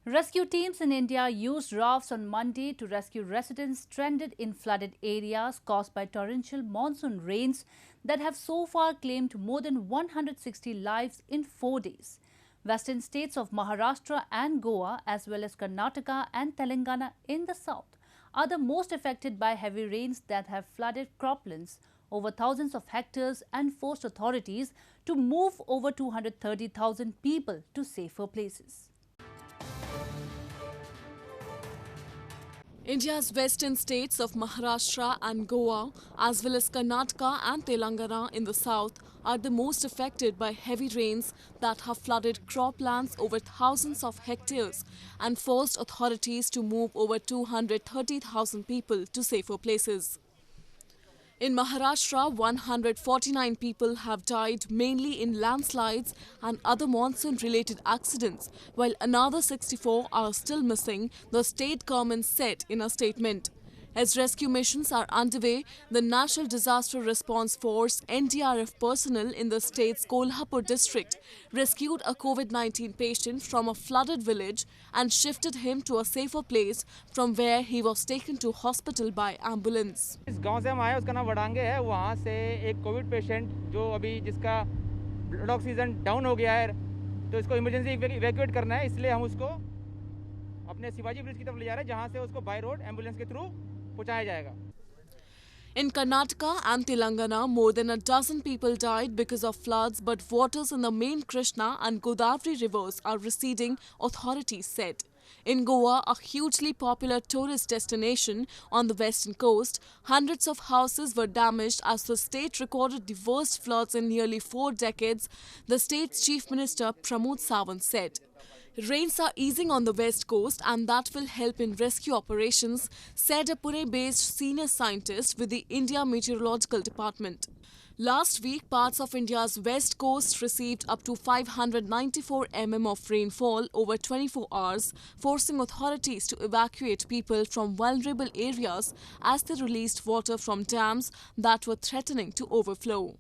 Rescue teams in India used rafts on Monday to rescue residents stranded in flooded areas caused by torrential monsoon rains that have so far claimed more than 160 lives in 4 days. Western states of Maharashtra and Goa, as well as Karnataka and Telangana in the south, are the most affected by heavy rains that have flooded croplands over thousands of hectares and forced authorities to move over 230,000 people to safer places. India's western states of Maharashtra and Goa, as well as Karnataka and Telangana in the south, are the most affected by heavy rains that have flooded croplands over thousands of hectares and forced authorities to move over 230,000 people to safer places. In Maharashtra, 149 people have died mainly in landslides and other monsoon-related accidents, while another 64 are still missing, the state government said in a statement. As rescue missions are underway, the National Disaster Response Force (NDRF) personnel in the state's Kolhapur district rescued a COVID-19 patient from a flooded village and shifted him to a safer place from where he was taken to hospital by ambulance. इस गांव से हम आए, उसका नाम वडांगे है। वहाँ से एक कोविड पेशेंट जो अभी जिसका ब्लड ऑक्सीजन डाउन हो गया है, तो इसको इमरजेंसी इवैक्यूएट करना है, इसलिए हम उसको अपने शिवाजी ब्रिज की तरफ ले जा रहे हैं, जहाँ से उसको बाय रोड एम्बुलेंस के थ्रू पहुंचाया जाएगा। In Karnataka and Telangana, more than a dozen people died because of floods, but waters in the main Krishna and Godavari rivers are receding, authorities said. In Goa, a hugely popular tourist destination on the western coast, hundreds of houses were damaged as the state recorded the worst floods in nearly 4 decades, the state's chief minister Pramod Sawant said. Rains are easing on the west coast and that will help in rescue operations, said a Pune-based senior scientist with the India Meteorological Department. Last week, parts of India's west coast received up to 594 mm of rainfall over 24 hours, forcing authorities to evacuate people from vulnerable areas as they released water from dams that were threatening to overflow.